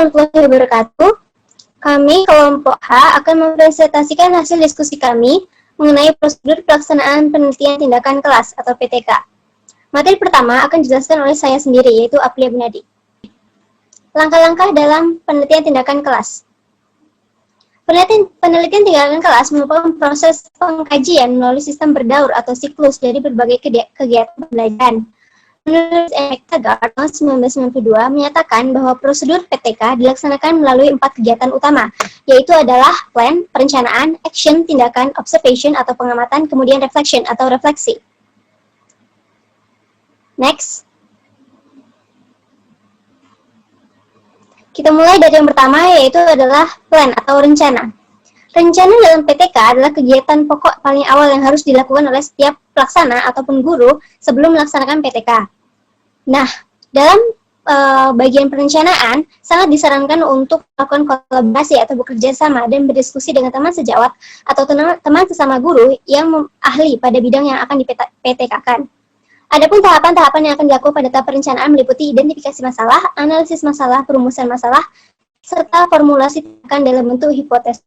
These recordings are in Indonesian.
warahmatullahi wabarakatuh. Kami kelompok H akan mempresentasikan hasil diskusi kami mengenai prosedur pelaksanaan penelitian tindakan kelas atau PTK. Materi pertama akan dijelaskan oleh saya sendiri, yaitu Aplia Bunadi. Langkah-langkah dalam penelitian tindakan kelas. Penelitian tindakan kelas merupakan proses pengkajian melalui sistem berdaur atau siklus dari berbagai kegiatan pembelajaran. Menurut Eckegard tahun 1992 menyatakan bahwa prosedur PTK dilaksanakan melalui 4 kegiatan utama, yaitu adalah plan, perencanaan, action, tindakan, observation atau pengamatan, kemudian reflection atau refleksi. Next. Kita mulai dari yang pertama, yaitu adalah plan atau rencana. Rencana dalam PTK adalah kegiatan pokok paling awal yang harus dilakukan oleh setiap pelaksana ataupun guru sebelum melaksanakan PTK. Nah, dalam bagian perencanaan, sangat disarankan untuk melakukan kolaborasi atau bekerja sama dan berdiskusi dengan teman sejawat atau teman sesama guru yang ahli pada bidang yang akan di-PTK-kan. Adapun tahapan-tahapan yang akan dilakukan pada tahap perencanaan meliputi identifikasi masalah, analisis masalah, perumusan masalah, serta formulasi tindakan dalam bentuk hipotesis.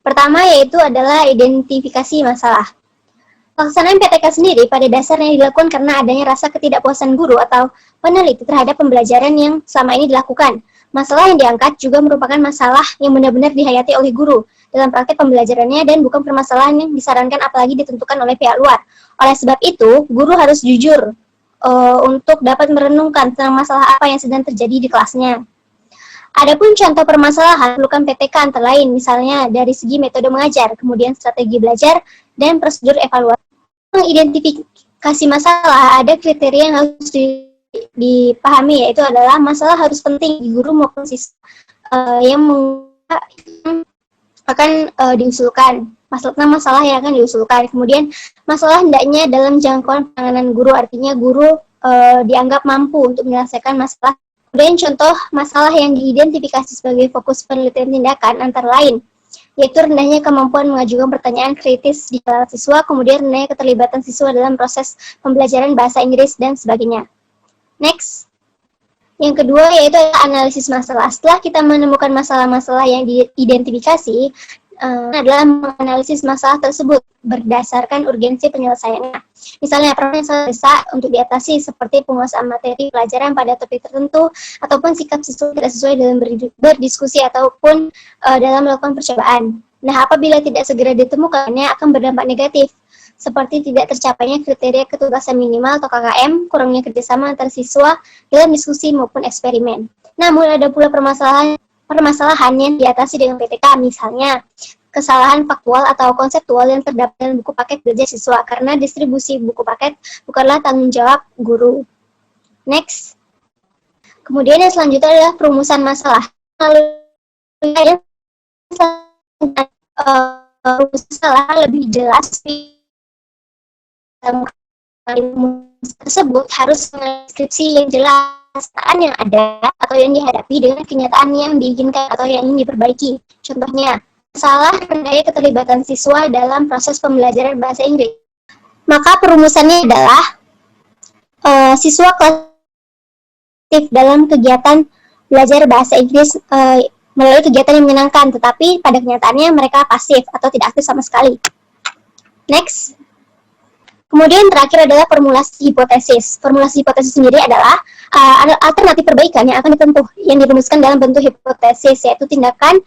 Pertama yaitu adalah identifikasi masalah. Pelaksanaan PTK sendiri pada dasarnya dilakukan karena adanya rasa ketidakpuasan guru atau peneliti terhadap pembelajaran yang selama ini dilakukan. Masalah yang diangkat juga merupakan masalah yang benar-benar dihayati oleh guru dalam praktek pembelajarannya dan bukan permasalahan yang disarankan apalagi ditentukan oleh pihak luar. Oleh sebab itu, guru harus jujur untuk dapat merenungkan tentang masalah apa yang sedang terjadi di kelasnya. Adapun contoh permasalahan perlukan PTK antara lain, misalnya dari segi metode mengajar, kemudian strategi belajar, dan prosedur evaluasi. Mengidentifikasi masalah, ada kriteria yang harus dipahami, yaitu adalah masalah harus penting di guru maupun siswa yang akan diusulkan. Masalah yang akan diusulkan. Kemudian masalah hendaknya dalam jangkauan penanganan guru, artinya guru dianggap mampu untuk menyelesaikan masalah. Kemudian contoh masalah yang diidentifikasi sebagai fokus penelitian tindakan antara lain, yaitu rendahnya kemampuan mengajukan pertanyaan kritis di kelas siswa, kemudian rendahnya keterlibatan siswa dalam proses pembelajaran bahasa Inggris, dan sebagainya. Next. Yang kedua yaitu analisis masalah. Setelah kita menemukan masalah-masalah yang diidentifikasi, adalah menganalisis masalah tersebut berdasarkan urgensi penyelesaiannya. Misalnya, masalah besar untuk diatasi seperti penguasaan materi pelajaran pada topik tertentu, ataupun sikap siswa tidak sesuai dalam berdiskusi ataupun dalam melakukan percobaan. Nah, apabila tidak segera ditemukannya akan berdampak negatif, seperti tidak tercapainya kriteria ketuntasan minimal atau KKM, kurangnya kerjasama antar siswa dalam diskusi maupun eksperimen. Namun, ada pula permasalahan yang diatasi dengan PTK, misalnya kesalahan faktual atau konseptual yang terdapat dalam buku paket belajar siswa, karena distribusi buku paket bukanlah tanggung jawab guru. Next. Kemudian yang selanjutnya adalah perumusan masalah. Lalu perumusan masalah lebih jelas dalam tersebut harus mendeskripsi yang jelas kenyataan yang ada atau yang dihadapi dengan kenyataan yang diinginkan atau yang ingin diperbaiki. Contohnya, masalah rendahnya keterlibatan siswa dalam proses pembelajaran bahasa Inggris. Maka perumusannya adalah siswa kelas aktif dalam kegiatan belajar bahasa Inggris melalui kegiatan yang menyenangkan, tetapi pada kenyataannya mereka pasif atau tidak aktif sama sekali. Next. Kemudian terakhir adalah formulasi hipotesis. Formulasi hipotesis sendiri adalah alternatif perbaikan yang akan ditempuh, yang dirumuskan dalam bentuk hipotesis, yaitu tindakan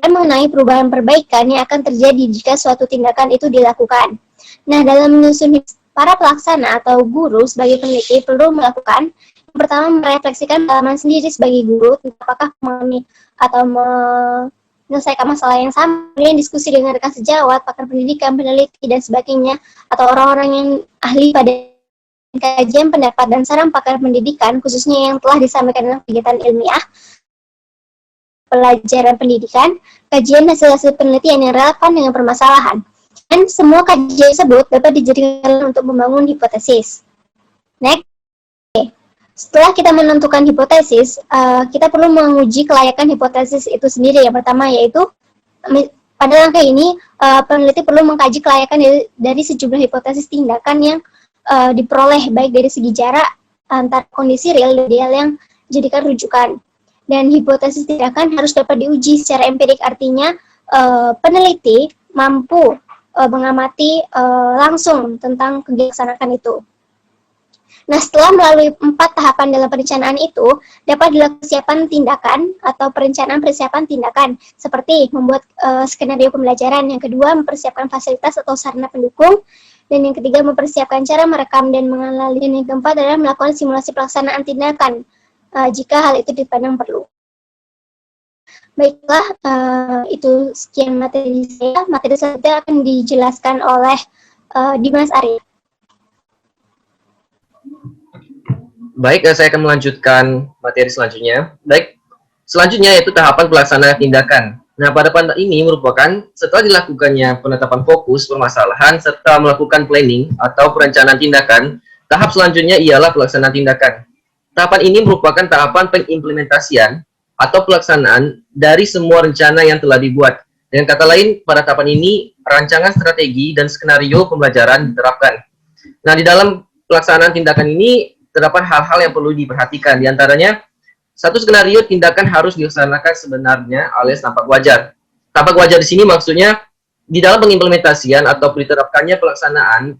mengenai perubahan perbaikan yang akan terjadi jika suatu tindakan itu dilakukan. Nah, dalam menyusun para pelaksana atau guru sebagai peneliti perlu melakukan, yang pertama merefleksikan pengalaman sendiri sebagai guru, apakah memahami atau menyelesaikan masalah yang sama, kemudian diskusi dengan rekan sejawat, pakar pendidikan, peneliti, dan sebagainya, atau orang-orang yang ahli pada kajian pendapat dan saran pakar pendidikan, khususnya yang telah disampaikan dalam kegiatan ilmiah, pelajaran pendidikan, kajian hasil-hasil penelitian yang relevan dengan permasalahan. Dan semua kajian tersebut dapat dijadikan untuk membangun hipotesis. Next. Setelah kita menentukan hipotesis, kita perlu menguji kelayakan hipotesis itu sendiri. Yang pertama yaitu, pada langkah ini, peneliti perlu mengkaji kelayakan dari sejumlah hipotesis tindakan yang diperoleh, baik dari segi jarak antara kondisi real dan ideal yang dijadikan rujukan. Dan hipotesis tindakan harus dapat diuji secara empirik, artinya peneliti mampu mengamati langsung tentang kegiatan itu. Nah, setelah melalui 4 tahapan dalam perencanaan itu, dapat dilakukan persiapan tindakan atau perencanaan persiapan tindakan, seperti membuat skenario pembelajaran. Yang kedua, mempersiapkan fasilitas atau sarana pendukung. Dan yang ketiga, mempersiapkan cara merekam dan menganalisis. Dan yang keempat adalah melakukan simulasi pelaksanaan tindakan, jika hal itu dipandang perlu. Baiklah, itu sekian materi saya. Materi selanjutnya akan dijelaskan oleh Dimas Arya. Baik, saya akan melanjutkan materi selanjutnya. Baik, selanjutnya yaitu tahapan pelaksanaan tindakan. Nah, pada tahapan ini merupakan setelah dilakukannya penetapan fokus permasalahan serta melakukan planning atau perencanaan tindakan, tahap selanjutnya ialah pelaksanaan tindakan. Tahapan ini merupakan tahapan pengimplementasian atau pelaksanaan dari semua rencana yang telah dibuat. Dengan kata lain, pada tahapan ini, rancangan strategi dan skenario pembelajaran diterapkan. Nah, di dalam pelaksanaan tindakan ini, terdapat hal-hal yang perlu diperhatikan. Di antaranya, satu skenario tindakan harus dilaksanakan sebenarnya alias tampak wajar. Tampak wajar di sini maksudnya, di dalam pengimplementasian atau diterapkannya pelaksanaan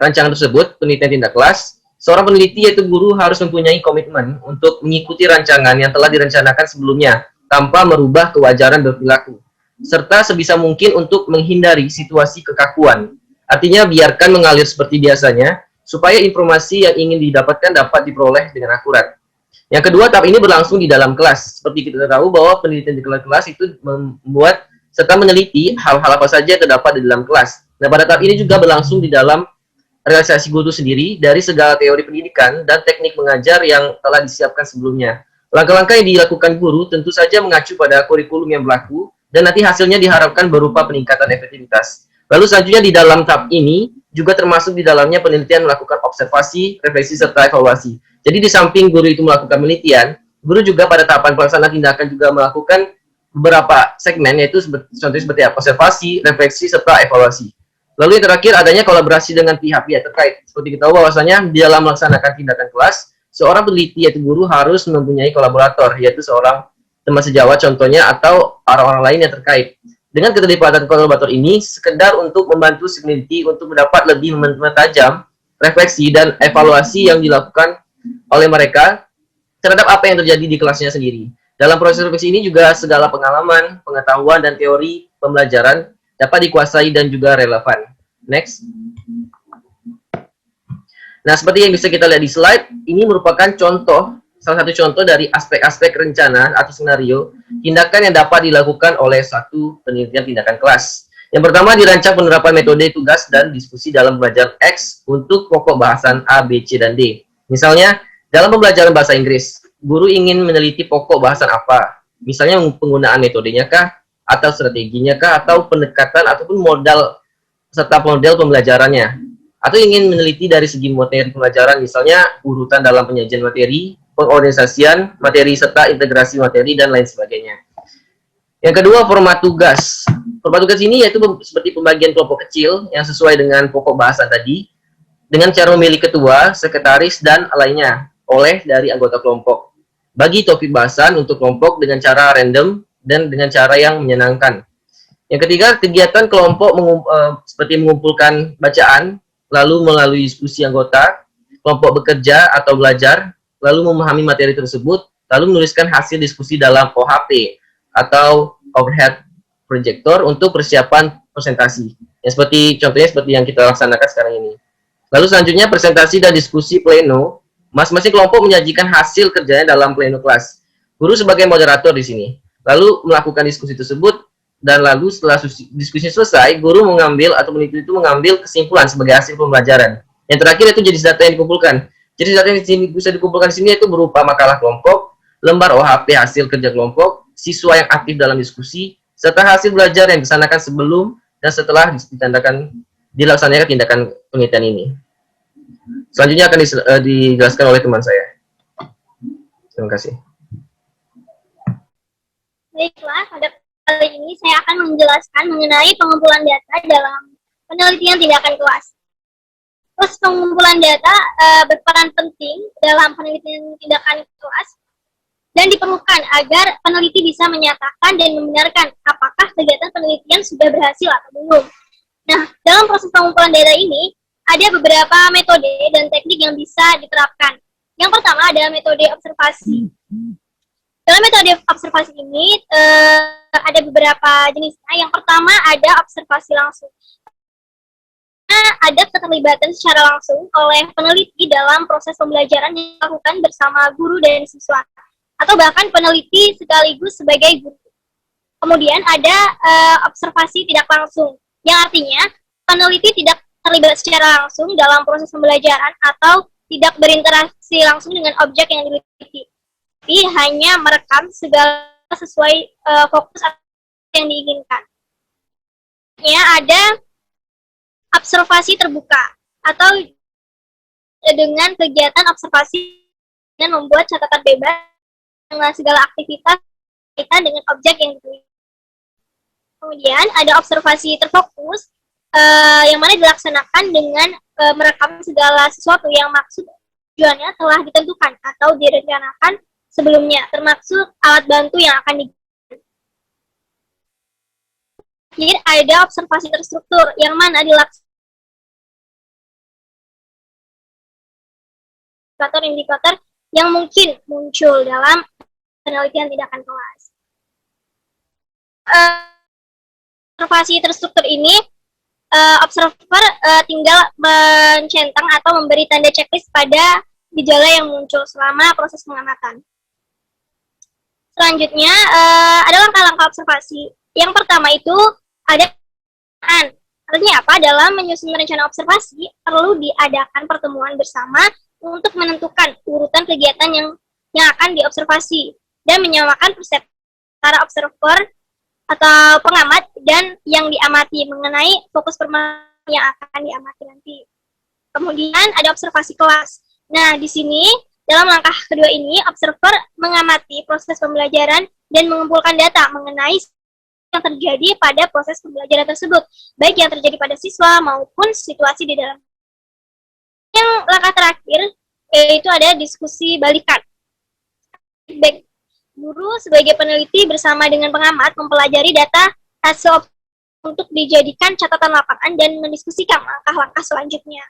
rancangan tersebut, penelitian tindak kelas, seorang peneliti yaitu guru harus mempunyai komitmen untuk mengikuti rancangan yang telah direncanakan sebelumnya, tanpa merubah kewajaran berperilaku, serta sebisa mungkin untuk menghindari situasi kekakuan. Artinya, biarkan mengalir seperti biasanya, supaya informasi yang ingin didapatkan dapat diperoleh dengan akurat. Yang kedua, tahap ini berlangsung di dalam kelas. Seperti kita tahu bahwa penelitian di kelas itu membuat serta meneliti hal-hal apa saja yang terdapat di dalam kelas. Nah, pada tahap ini juga berlangsung di dalam realisasi guru sendiri dari segala teori pendidikan dan teknik mengajar yang telah disiapkan sebelumnya. Langkah-langkah yang dilakukan guru tentu saja mengacu pada kurikulum yang berlaku dan nanti hasilnya diharapkan berupa peningkatan efektivitas. Lalu selanjutnya di dalam tahap ini juga termasuk di dalamnya penelitian melakukan observasi, refleksi, serta evaluasi. Jadi di samping guru itu melakukan penelitian, guru juga pada tahapan pelaksanaan tindakan juga melakukan beberapa segmen, yaitu contohnya seperti observasi, refleksi, serta evaluasi. Lalu yang terakhir adanya kolaborasi dengan pihak-pihak terkait. Seperti kita tahu bahwasanya di dalam melaksanakan tindakan kelas, seorang peneliti yaitu guru harus mempunyai kolaborator, yaitu seorang teman sejawat contohnya atau orang-orang lain yang terkait. Dengan keterlibatan kolaborator ini, sekedar untuk membantu si peneliti untuk mendapat lebih mentajam refleksi dan evaluasi yang dilakukan oleh mereka terhadap apa yang terjadi di kelasnya sendiri. Dalam proses refleksi ini juga segala pengalaman, pengetahuan, dan teori pembelajaran dapat dikuasai dan juga relevan. Next. Nah, seperti yang bisa kita lihat di slide, ini merupakan contoh, salah satu contoh dari aspek-aspek rencana atau skenario tindakan yang dapat dilakukan oleh satu penelitian tindakan kelas. Yang pertama, dirancang penerapan metode tugas dan diskusi dalam pembelajaran X untuk pokok bahasan A, B, C, dan D. Misalnya, dalam pembelajaran bahasa Inggris, guru ingin meneliti pokok bahasan apa? Misalnya penggunaan metodenya kah, atau strateginya kah, atau pendekatan ataupun modal serta model pembelajarannya. Atau ingin meneliti dari segi materi pembelajaran, misalnya urutan dalam penyajian materi, pengorganisasian materi, serta integrasi materi, dan lain sebagainya. Yang kedua, format tugas. Format tugas ini yaitu seperti pembagian kelompok kecil yang sesuai dengan pokok bahasan tadi, dengan cara memilih ketua, sekretaris, dan lainnya oleh dari anggota kelompok. Bagi topik bahasan untuk kelompok dengan cara random dan dengan cara yang menyenangkan. Yang ketiga, kegiatan kelompok seperti mengumpulkan bacaan, lalu melalui diskusi anggota, kelompok bekerja atau belajar, lalu memahami materi tersebut, lalu menuliskan hasil diskusi dalam OHP atau overhead projector untuk persiapan presentasi. Ya, contohnya seperti yang kita laksanakan sekarang ini. Lalu selanjutnya presentasi dan diskusi pleno, masing-masing kelompok menyajikan hasil kerjanya dalam pleno kelas. Guru sebagai moderator di sini. Lalu melakukan diskusi tersebut, dan lalu setelah diskusi selesai, guru mengambil atau peneliti itu mengambil kesimpulan sebagai hasil pembelajaran. Yang terakhir itu jenis data yang dikumpulkan. Jadi data yang bisa dikumpulkan di sini itu berupa makalah kelompok, lembar OHP hasil kerja kelompok, siswa yang aktif dalam diskusi, serta hasil belajar yang disanakan sebelum dan setelah dilaksanakan tindakan penelitian ini. Selanjutnya akan dijelaskan oleh teman saya. Terima kasih. Baiklah, pada kali ini saya akan menjelaskan mengenai pengumpulan data dalam penelitian tindakan kelas. Proses pengumpulan data berperan penting dalam penelitian tindakan kelas dan diperlukan agar peneliti bisa menyatakan dan membenarkan apakah kegiatan penelitian sudah berhasil atau belum. Nah, dalam proses pengumpulan data ini, ada beberapa metode dan teknik yang bisa diterapkan. Yang pertama adalah metode observasi. Dalam metode observasi ini, ada beberapa jenisnya. Yang pertama ada observasi langsung. Ada keterlibatan secara langsung oleh peneliti dalam proses pembelajaran yang dilakukan bersama guru dan siswa, atau bahkan peneliti sekaligus sebagai guru. Kemudian ada observasi tidak langsung, yang artinya peneliti tidak terlibat secara langsung dalam proses pembelajaran atau tidak berinteraksi langsung dengan objek yang diteliti, tapi hanya merekam segala sesuai fokus yang diinginkan. Ya, ada observasi terbuka, atau dengan kegiatan observasi dan membuat catatan bebas dengan segala aktivitas kaitan dengan objek yang diteliti. Kemudian ada observasi terfokus, yang mana dilaksanakan dengan merekam segala sesuatu yang maksud tujuannya telah ditentukan atau direncanakan sebelumnya, termasuk alat bantu yang akan digunakan. Terakhir, ada observasi terstruktur, yang mana dilaksanakan indikator-indikator yang mungkin muncul dalam penelitian tindakan kelas. Observasi terstruktur ini, observer tinggal mencentang atau memberi tanda checklist pada gejala yang muncul selama proses pengamatan. Selanjutnya, ada langkah-langkah observasi. Yang pertama itu ada perencanaan. Artinya apa? Dalam menyusun rencana observasi, perlu diadakan pertemuan bersama untuk menentukan urutan kegiatan yang akan diobservasi dan menyamakan persepsi antara observer atau pengamat dan yang diamati mengenai fokus permasalahan yang akan diamati nanti. Kemudian ada observasi kelas. Nah, di sini dalam langkah kedua ini, observer mengamati proses pembelajaran dan mengumpulkan data mengenai yang terjadi pada proses pembelajaran tersebut, baik yang terjadi pada siswa maupun situasi di dalam. Yang langkah terakhir, yaitu ada diskusi balikan. Baik, guru sebagai peneliti bersama dengan pengamat mempelajari data hasil untuk dijadikan catatan lapangan dan mendiskusikan langkah-langkah selanjutnya.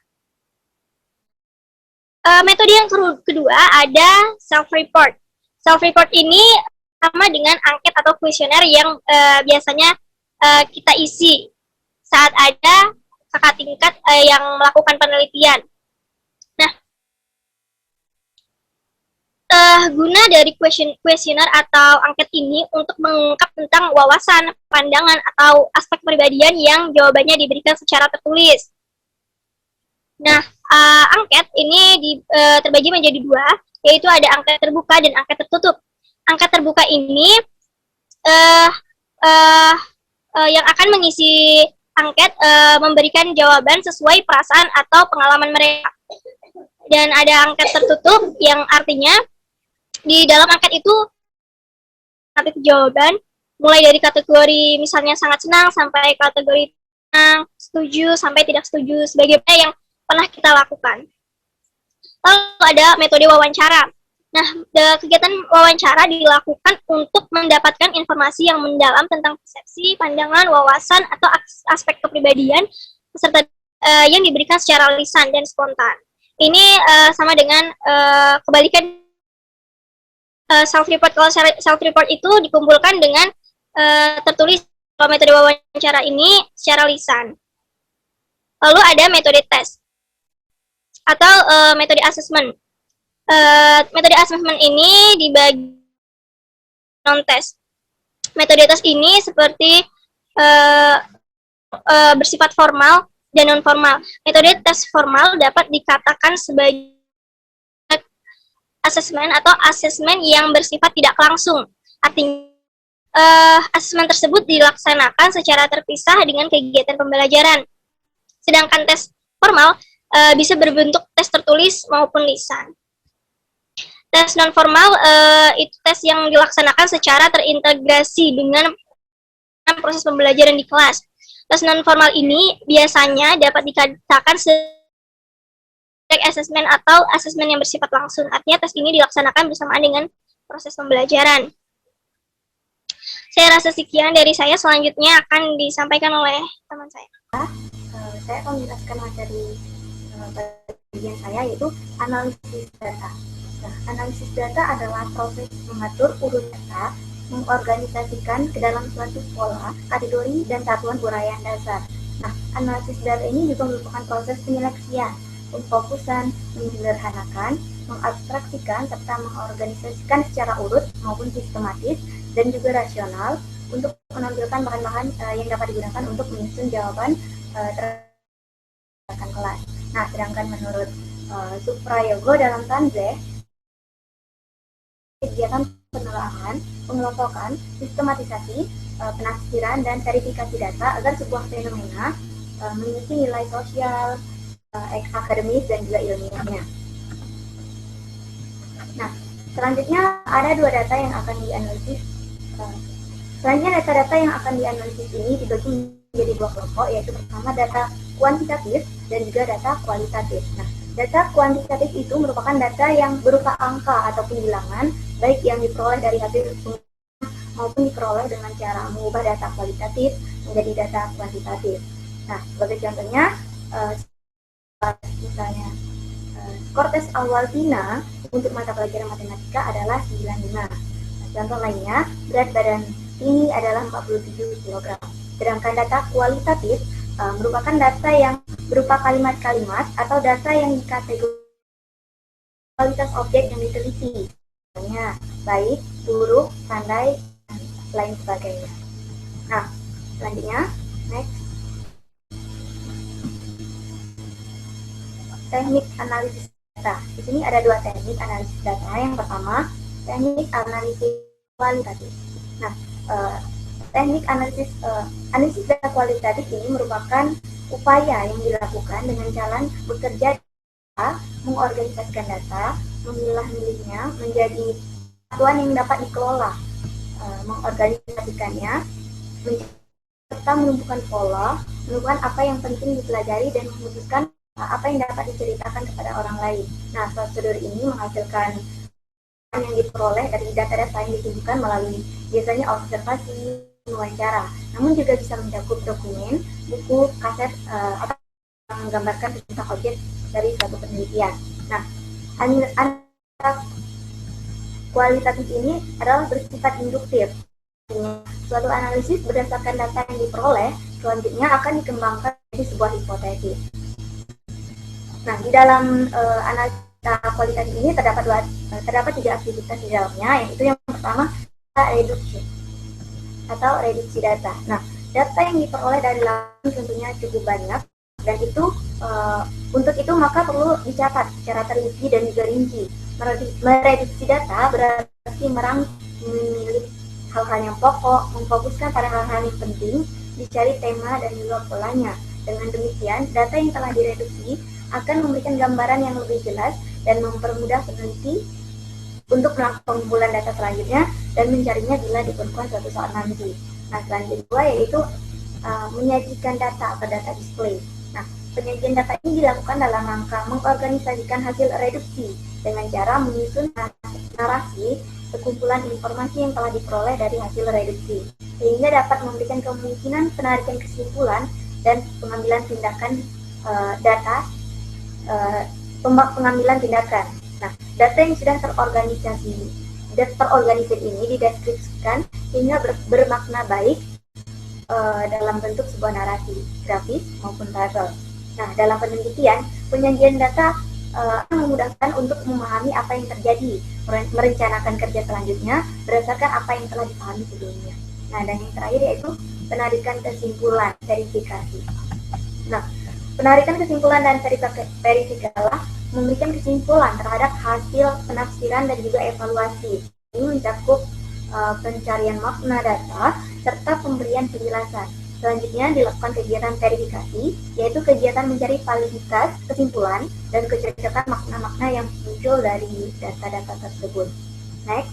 Metode yang kedua ada self-report. Self-report ini sama dengan angket atau kuesioner yang biasanya kita isi saat ada kakak tingkat yang melakukan penelitian. Nah, guna dari kuesioner atau angket ini untuk mengungkap tentang wawasan, pandangan, atau aspek kepribadian yang jawabannya diberikan secara tertulis. Nah, angket ini terbagi menjadi dua, yaitu ada angket terbuka dan angket tertutup. Angket terbuka ini yang akan mengisi angket memberikan jawaban sesuai perasaan atau pengalaman mereka. Dan ada angket tertutup yang artinya di dalam angket itu nanti jawaban mulai dari kategori misalnya sangat senang sampai kategori senang, setuju sampai tidak setuju sebagaimana yang pernah kita lakukan. Lalu ada metode wawancara. Nah, kegiatan wawancara dilakukan untuk mendapatkan informasi yang mendalam tentang persepsi, pandangan, wawasan, atau aspek kepribadian peserta yang diberikan secara lisan dan spontan. Ini sama dengan kebalikan self-report. Kalau self-report itu dikumpulkan dengan tertulis. Kalau metode wawancara ini secara lisan. Lalu ada metode tes atau metode assessment. Metode assessment ini dibagi non-tes. Metode tes ini seperti bersifat formal dan non-formal. Metode tes formal dapat dikatakan sebagai asesmen atau asesmen yang bersifat tidak langsung. Artinya, asesmen tersebut dilaksanakan secara terpisah dengan kegiatan pembelajaran. Sedangkan tes formal bisa berbentuk tes tertulis maupun lisan. Tes non-formal itu tes yang dilaksanakan secara terintegrasi dengan proses pembelajaran di kelas. Tes non-formal ini biasanya dapat dikatakan assessment atau asesmen yang bersifat langsung. Artinya tes ini dilaksanakan bersamaan dengan proses pembelajaran. Saya rasa sekian dari saya, selanjutnya akan disampaikan oleh teman saya. Saya akan menjelaskan materi bagian saya, yaitu analisis data. Nah, analisis data adalah proses mengatur urut data, mengorganisasikan ke dalam suatu pola, kategori, dan satuan uraian dasar. Nah, analisis data ini juga merupakan proses penyeleksian, pemfokusan, menyederhanakan, mengabstraksikan, serta mengorganisasikan secara urut maupun sistematis dan juga rasional untuk menampilkan bahan-bahan yang dapat digunakan untuk menyusun jawaban terhadap kelas. Nah, sedangkan menurut Suprayogo dalam Tanzeh, kegiatan penelaahan, pengelompokan, sistematisasi, penafsiran, dan verifikasi data agar sebuah fenomena memiliki nilai sosial, akademis, dan juga ilmiahnya. Nah, selanjutnya ada dua data yang akan dianalisis. Selanjutnya data-data yang akan dianalisis ini dibagi menjadi dua kelompok, yaitu pertama data kuantitatif dan juga data kualitatif. Nah, data kuantitatif itu merupakan data yang berupa angka ataupun bilangan, baik yang diperoleh dari hasil maupun diperoleh dengan cara mengubah data kualitatif menjadi data kuantitatif. Nah, sebagai contohnya, misalnya skor tes awal Tina untuk mata pelajaran matematika adalah 95. Nah, contoh lainnya, berat badan ini adalah 47 kg. Sedangkan data kualitatif merupakan data yang berupa kalimat-kalimat atau data yang dikategorikan kualitas objek yang diteliti, misalnya baik, buruk, pandai, dan lain sebagainya. Nah, selanjutnya, next. Teknik analisis data. Di sini ada dua teknik analisis data. Yang pertama, teknik analisis kualitatif. Nah, teknik analisis data kualitatif ini merupakan upaya yang dilakukan dengan jalan bekerja data, mengorganisasikan data, memilah-milihnya menjadi satuan yang dapat dikelola, mengorganisasikannya, serta menumbuhkan pola, menentukan apa yang penting dipelajari dan memutuskan apa yang dapat diceritakan kepada orang lain. Nah, prosedur ini menghasilkan yang diperoleh dari data-data yang ditunjukkan melalui biasanya observasi, wawancara, namun juga bisa mencakup dokumen, buku, kaset, atau menggambarkan tentang objek dari suatu penelitian. Nah, kualitatif ini adalah bersifat induktif. Suatu analisis berdasarkan data yang diperoleh, selanjutnya akan dikembangkan menjadi sebuah hipotesis. Nah, di dalam analisa kualitatif ini terdapat tiga aktivitas di dalamnya, yaitu yang pertama reduksi atau reduksi data. Nah, data yang diperoleh dari lapangan tentunya cukup banyak, dan itu untuk itu maka perlu dicatat secara teliti dan juga rinci. Mereduksi data berarti memilih hal-hal yang pokok, memfokuskan pada hal-hal yang penting, dicari tema dan juga polanya. Dengan demikian, data yang telah direduksi akan memberikan gambaran yang lebih jelas dan mempermudah peneliti untuk melakukan pengumpulan data selanjutnya dan mencarinya bila diperlukan suatu saat nanti. Nah, selanjutnya kedua yaitu menyajikan data atau data display. Nah, penyajian data ini dilakukan dalam rangka mengorganisasikan hasil reduksi dengan cara menyusun narasi sekumpulan informasi yang telah diperoleh dari hasil reduksi, sehingga dapat memberikan kemungkinan penarikan kesimpulan dan pengambilan tindakan pengambilan tindakan. Nah, data yang sudah terorganisir ini dideskripsikan hingga bermakna baik dalam bentuk sebuah narasi, grafis maupun tabel. Nah, dalam penelitian, penyajian data memudahkan untuk memahami apa yang terjadi, merencanakan kerja selanjutnya berdasarkan apa yang telah dipahami sebelumnya. Nah, dan yang terakhir yaitu penarikan kesimpulan, verifikasi. Nah, penarikan kesimpulan dan verifikasi memberikan kesimpulan terhadap hasil penafsiran dan juga evaluasi. Ini mencakup pencarian makna data serta pemberian penjelasan. Selanjutnya dilakukan kegiatan verifikasi, yaitu kegiatan mencari validitas, kesimpulan, dan kecocokan makna-makna yang muncul dari data-data tersebut. Next.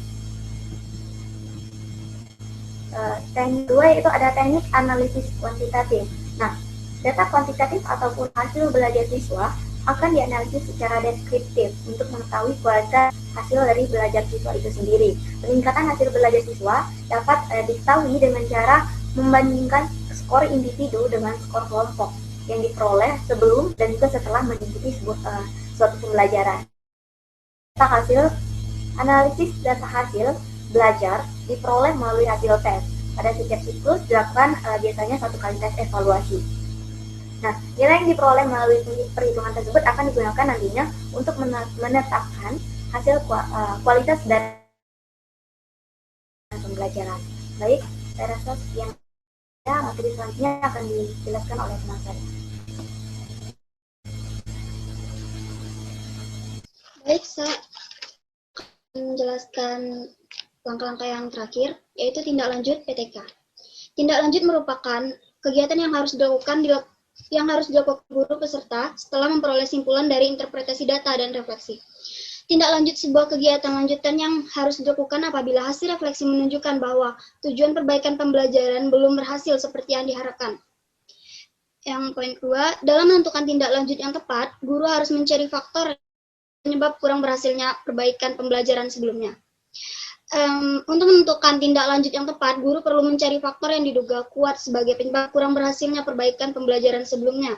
Teknik kedua yaitu ada teknik analisis kuantitatif. Nah, data kuantitatif ataupun hasil belajar siswa akan dianalisis secara deskriptif untuk mengetahui kualitas hasil dari belajar siswa itu sendiri. Peningkatan hasil belajar siswa dapat diketahui dengan cara membandingkan skor individu dengan skor kelompok yang diperoleh sebelum dan juga setelah mengikuti suatu pembelajaran. Analisis data hasil belajar diperoleh melalui hasil tes. Pada setiap siklus dilakukan biasanya 1 kali tes evaluasi. Nah, nilai yang diperoleh melalui perhitungan tersebut akan digunakan nantinya untuk menetapkan hasil kualitas dan pembelajaran. Baik, saya rasa sekian. Materi selanjutnya akan dijelaskan oleh teman saya. Baik, saya akan menjelaskan langkah-langkah yang terakhir, yaitu tindak lanjut PTK. Tindak lanjut merupakan kegiatan yang harus dilakukan guru peserta setelah memperoleh simpulan dari interpretasi data dan refleksi. Tindak lanjut sebuah kegiatan lanjutan yang harus dilakukan apabila hasil refleksi menunjukkan bahwa tujuan perbaikan pembelajaran belum berhasil seperti yang diharapkan. Yang poin kedua, dalam menentukan tindak lanjut yang tepat, guru harus mencari faktor penyebab kurang berhasilnya perbaikan pembelajaran sebelumnya. Untuk menentukan tindak lanjut yang tepat, guru perlu mencari faktor yang diduga kuat sebagai penyebab kurang berhasilnya perbaikan pembelajaran sebelumnya.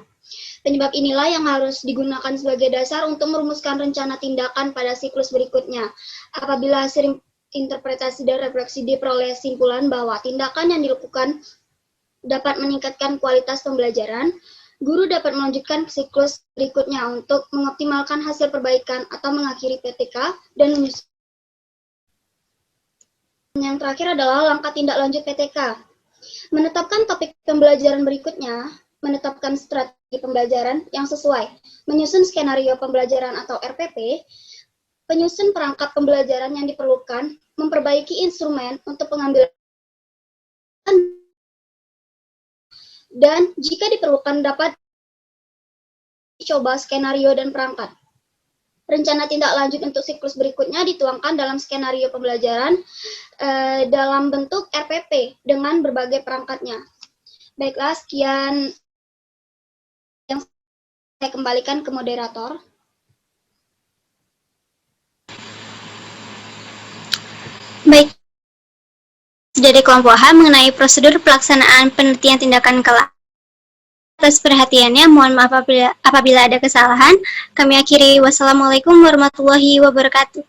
Penyebab inilah yang harus digunakan sebagai dasar untuk merumuskan rencana tindakan pada siklus berikutnya. Apabila hasil interpretasi dan refleksi diperoleh simpulan bahwa tindakan yang dilakukan dapat meningkatkan kualitas pembelajaran, guru dapat melanjutkan siklus berikutnya untuk mengoptimalkan hasil perbaikan atau mengakhiri PTK dan menyusun. Yang terakhir adalah langkah tindak lanjut PTK. Menetapkan topik pembelajaran berikutnya, menetapkan strategi pembelajaran yang sesuai, menyusun skenario pembelajaran atau RPP, penyusun perangkat pembelajaran yang diperlukan, memperbaiki instrumen untuk pengambilan, dan jika diperlukan dapat dicoba skenario dan perangkat. Rencana tindak lanjut untuk siklus berikutnya dituangkan dalam skenario pembelajaran dalam bentuk RPP dengan berbagai perangkatnya. Baiklah, sekian yang saya kembalikan ke moderator. Baik, dari kelompok H mengenai prosedur pelaksanaan penelitian tindakan kelak. Atas perhatiannya, mohon maaf apabila ada kesalahan. Kami akhiri. Wassalamualaikum warahmatullahi wabarakatuh.